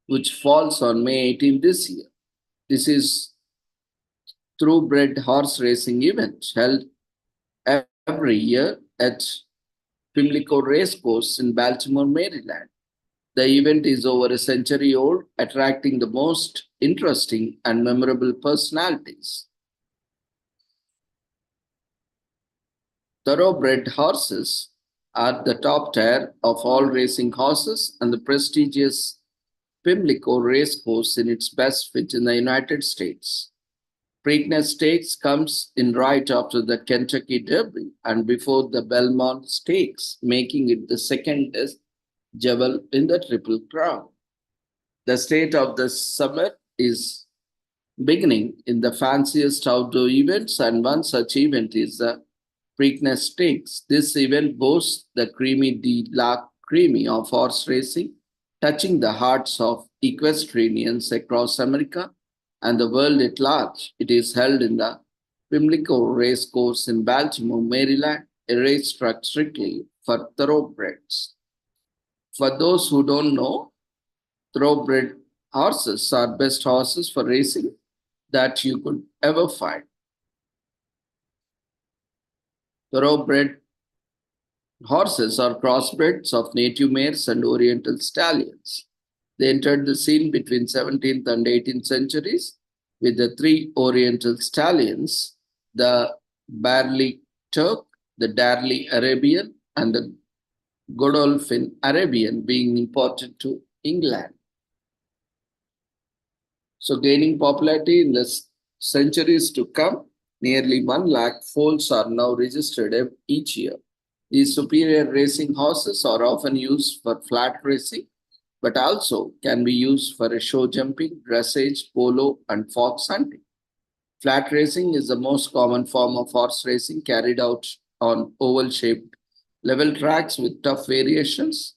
which falls on May 18 this year. This is thoroughbred horse racing event held every year at Pimlico Racecourse in Baltimore, Maryland. The event is over a century old, attracting the most interesting and memorable personalities. Thoroughbred horses are the top tier of all racing horses, and the prestigious Pimlico Racecourse in its best fit in the United States. Preakness Stakes comes in right after the Kentucky Derby and before the Belmont Stakes, making it the second jewel in the Triple Crown. The state of the summer is beginning in the fanciest outdoor events, and one such event is the Preakness Stakes. This event boasts the creamy de la creamy of horse racing, touching the hearts of equestrians across America and the world at large. It is held in the Pimlico Racecourse in Baltimore, Maryland, a racetrack strictly for thoroughbreds. For those who don't know, thoroughbred horses are best horses for racing that you could ever find. Thoroughbred horses are crossbreds of native mares and oriental stallions. They entered the scene between 17th and 18th centuries with the three oriental stallions, the Barley Turk, the Darley Arabian, and the Godolphin Arabian being imported to England. So gaining popularity in the centuries to come, nearly 1 lakh foals are now registered each year. These superior racing horses are often used for flat racing, but also can be used for a show jumping, dressage, polo, and fox hunting. Flat racing is the most common form of horse racing carried out on oval-shaped level tracks with tough variations.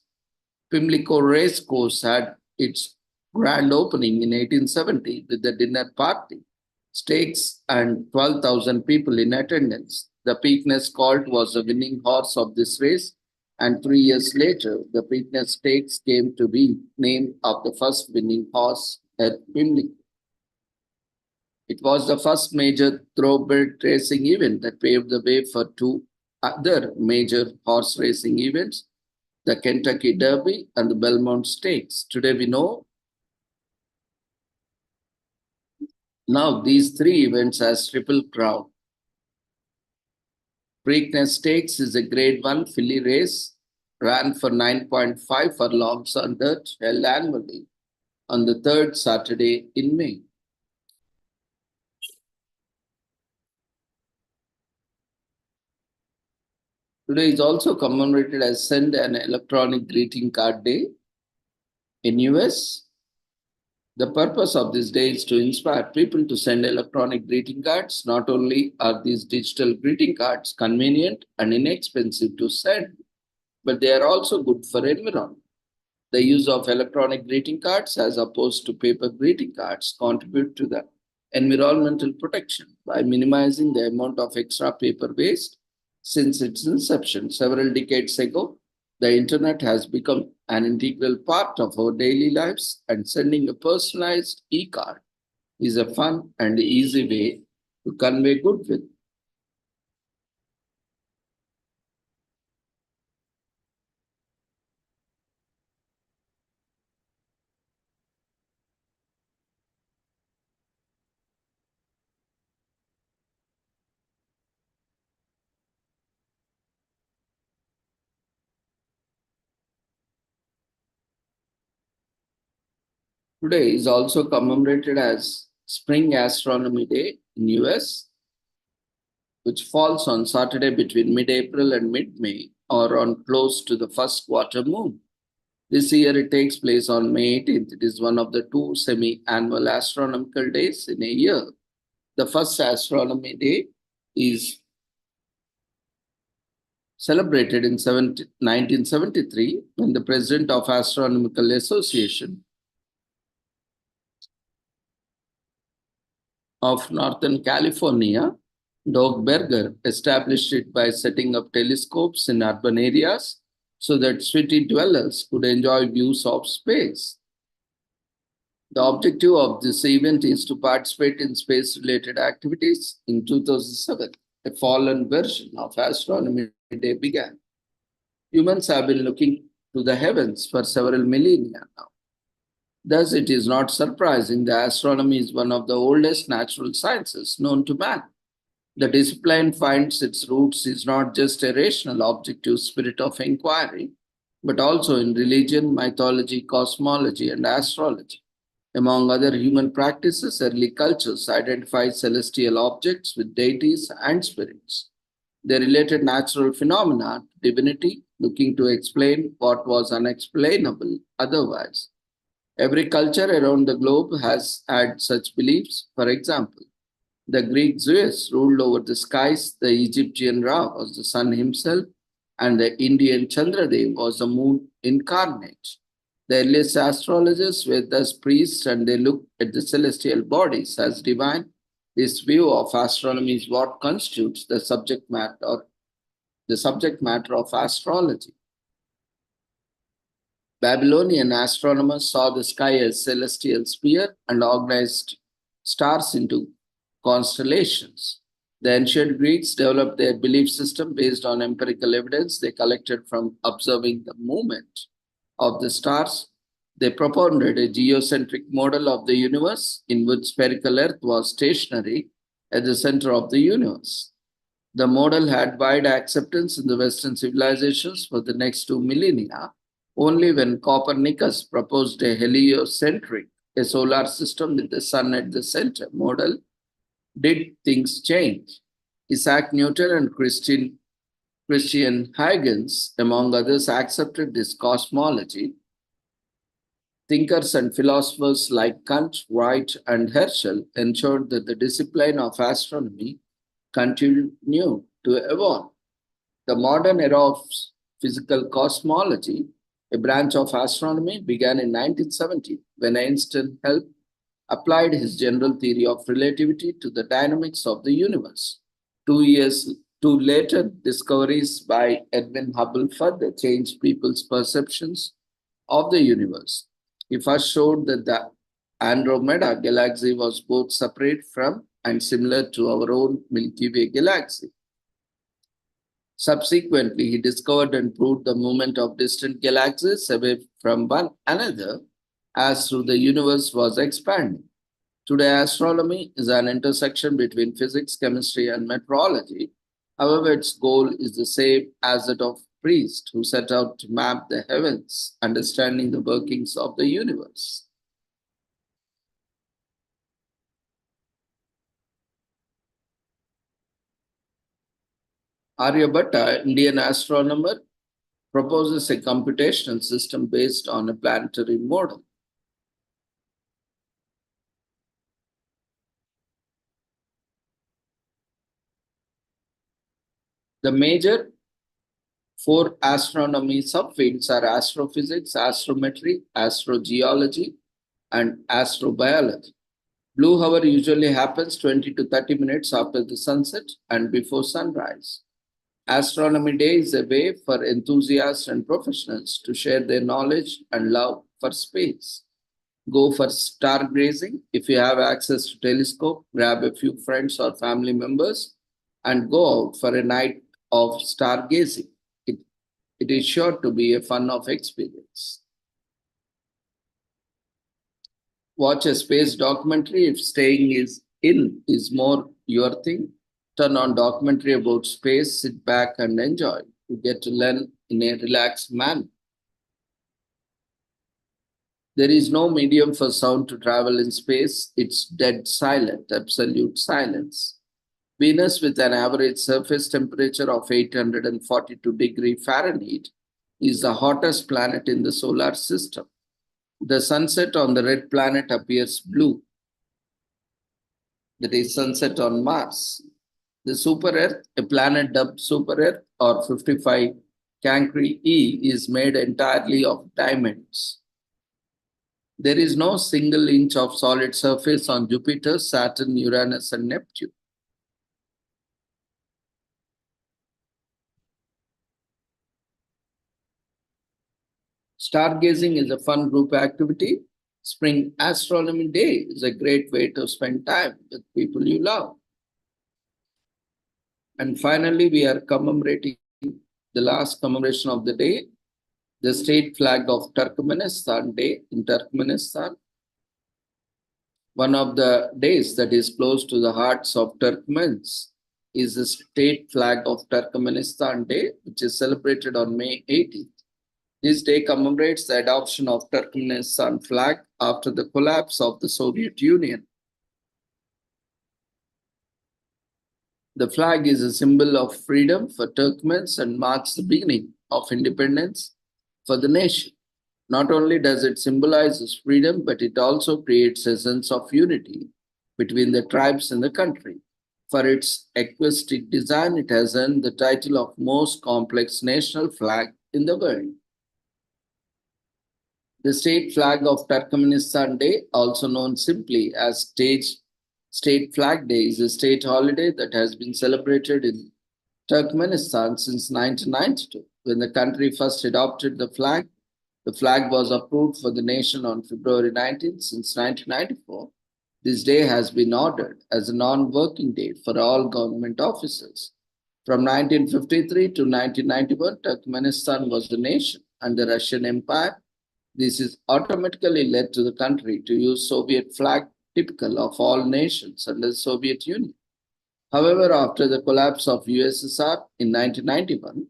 Pimlico Race Course had its grand opening in 1870 with the dinner party, stakes, and 12,000 people in attendance. The Preakness Colt was the winning horse of this race, and 3 years later, the Preakness Stakes came to be named after the first winning horse at Pimlico. It was the first major thoroughbred racing event that paved the way for two other major horse racing events, the Kentucky Derby and the Belmont Stakes. Today we know now these three events as Triple Crown. Preakness Stakes is a Grade 1 filly race, ran for 9.5 furlongs on dirt, held annually on the third Saturday in May. Today is also commemorated as Send an Electronic Greeting Card Day. In US, the purpose of this day is to inspire people to send electronic greeting cards. Not only are these digital greeting cards convenient and inexpensive to send, but they are also good for environment. The use of electronic greeting cards as opposed to paper greeting cards contribute to the environmental protection by minimizing the amount of extra paper waste. Since its inception several decades ago, the internet has become an integral part of our daily lives, and sending a personalized e-card is a fun and easy way to convey goodwill. Today is also commemorated as Spring Astronomy Day in US. which falls on Saturday between mid-April and mid-May, or on close to the first quarter moon. This year it takes place on May 18th. It is one of the two semi-annual astronomical days in a year. The first astronomy day is celebrated in 1973 when the president of Astronomical Association of Northern California, Doug Berger, established it by setting up telescopes in urban areas so that city dwellers could enjoy views of space. The objective of this event is to participate in space-related activities. In 2007, a fallen version of Astronomy Day began. Humans have been looking to the heavens for several millennia now. Thus, it is not surprising that astronomy is one of the oldest natural sciences known to man. The discipline finds its roots is not just a rational, objective spirit of inquiry, but also in religion, mythology, cosmology, and astrology. Among other human practices, early cultures identified celestial objects with deities and spirits. They related natural phenomena to divinity, looking to explain what was unexplainable otherwise. Every culture around the globe has had such beliefs. For example, the Greek Zeus ruled over the skies, the Egyptian Ra was the sun himself, and the Indian Chandradev was the moon incarnate. The earliest astrologers were thus priests, and they looked at the celestial bodies as divine. This view of astronomy is what constitutes the subject matter of astrology. Babylonian astronomers saw the sky as celestial sphere and organized stars into constellations. The ancient Greeks developed their belief system based on empirical evidence they collected from observing the movement of the stars. They propounded a geocentric model of the universe in which spherical Earth was stationary at the center of the universe. The model had wide acceptance in the Western civilizations for the next 2 millennia. Only when Copernicus proposed a heliocentric, a solar system with the sun at the center model, did things change. Isaac Newton and Christian Huygens, among others, accepted this cosmology. Thinkers and philosophers like Kant, Wright, and Herschel ensured that the discipline of astronomy continued to evolve. The modern era of physical cosmology, a branch of astronomy, began in 1970 when Einstein applied his general theory of relativity to the dynamics of the universe. 2 later, discoveries by Edwin Hubble further changed people's perceptions of the universe. He first showed that the Andromeda galaxy was both separate from and similar to our own Milky Way galaxy. Subsequently, he discovered and proved the movement of distant galaxies away from one another as through the universe was expanding. Today, astronomy is an intersection between physics, chemistry, and meteorology. However, its goal is the same as that of priests who set out to map the heavens, understanding the workings of the universe. Aryabhatta, Indian astronomer, proposes a computational system based on a planetary model. The major 4 astronomy subfields are astrophysics, astrometry, astrogeology, and astrobiology. Blue hour usually happens 20 to 30 minutes after the sunset and before sunrise. Astronomy Day is a way for enthusiasts and professionals to share their knowledge and love for space. Go for stargazing. If you have access to telescope, grab a few friends or family members and go out for a night of stargazing. It is sure to be a fun of experience. Watch a space documentary if staying is more your thing. Turn on documentary about space, sit back and enjoy. You get to learn in a relaxed manner. There is no medium for sound to travel in space. It's dead silent, absolute silence. Venus, with an average surface temperature of 842 degrees Fahrenheit, is the hottest planet in the solar system. The sunset on the red planet appears blue, that is sunset on Mars. The super Earth, a planet dubbed super Earth or 55 Cancri E, is made entirely of diamonds. There is no single inch of solid surface on Jupiter, Saturn, Uranus, and Neptune. Stargazing is a fun group activity. Spring Astronomy Day is a great way to spend time with people you love. And finally, we are commemorating the last commemoration of the day, the state flag of Turkmenistan Day in Turkmenistan. One of the days that is close to the hearts of Turkmens is the state flag of Turkmenistan Day, which is celebrated on May 18th. This day commemorates the adoption of Turkmenistan flag after the collapse of the Soviet Union. The flag is a symbol of freedom for Turkmens and marks the beginning of independence for the nation. Not only does it symbolize its freedom, but it also creates a sense of unity between the tribes in the country. For its equistic design, it has earned the title of most complex national flag in the world. The state flag of Turkmenistan Day, also known simply as State Flag Day, is a state holiday that has been celebrated in Turkmenistan since 1992. When the country first adopted the flag was approved for the nation on February 19th. Since 1994, this day has been ordered as a non-working day for all government officers. From 1953 to 1991, Turkmenistan was the nation under Russian Empire. This is automatically led to the country to use Soviet flag, typical of all nations under the Soviet Union. However, after the collapse of USSR in 1991,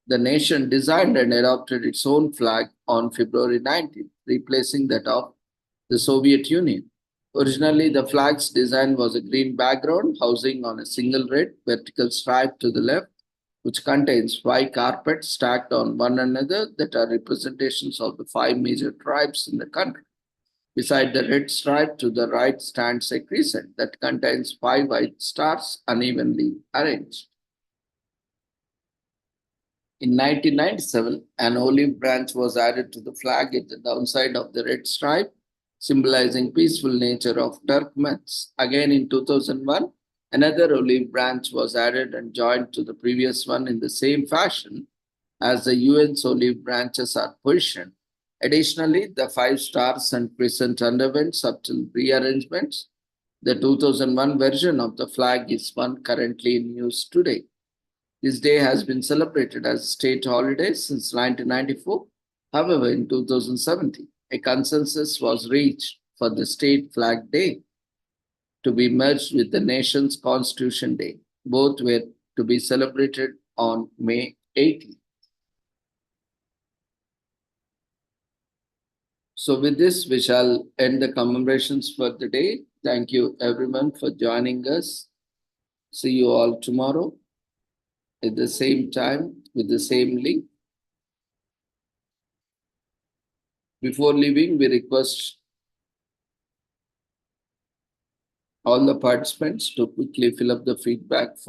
the nation designed and adopted its own flag on February 19th, replacing that of the Soviet Union. Originally, the flag's design was a green background housing on a single red vertical stripe to the left, which contains 5 carpets stacked on one another that are representations of the 5 major tribes in the country. Beside the red stripe to the right stands a crescent that contains 5 white stars unevenly arranged. In 1997, an olive branch was added to the flag at the downside of the red stripe, symbolizing peaceful nature of Turkmens. Again in 2001, another olive branch was added and joined to the previous one in the same fashion as the UN's olive branches are positioned. Additionally, the 5 stars and crescent underwent subtle rearrangements. The 2001 version of the flag is one currently in use today. This day has been celebrated as a state holiday since 1994. However, in 2017, a consensus was reached for the State Flag Day to be merged with the nation's Constitution Day. Both were to be celebrated on May 18th. So with this, we shall end the commemorations for the day. Thank you everyone for joining us. See you all tomorrow at the same time with the same link. Before leaving, we request all the participants to quickly fill up the feedback form.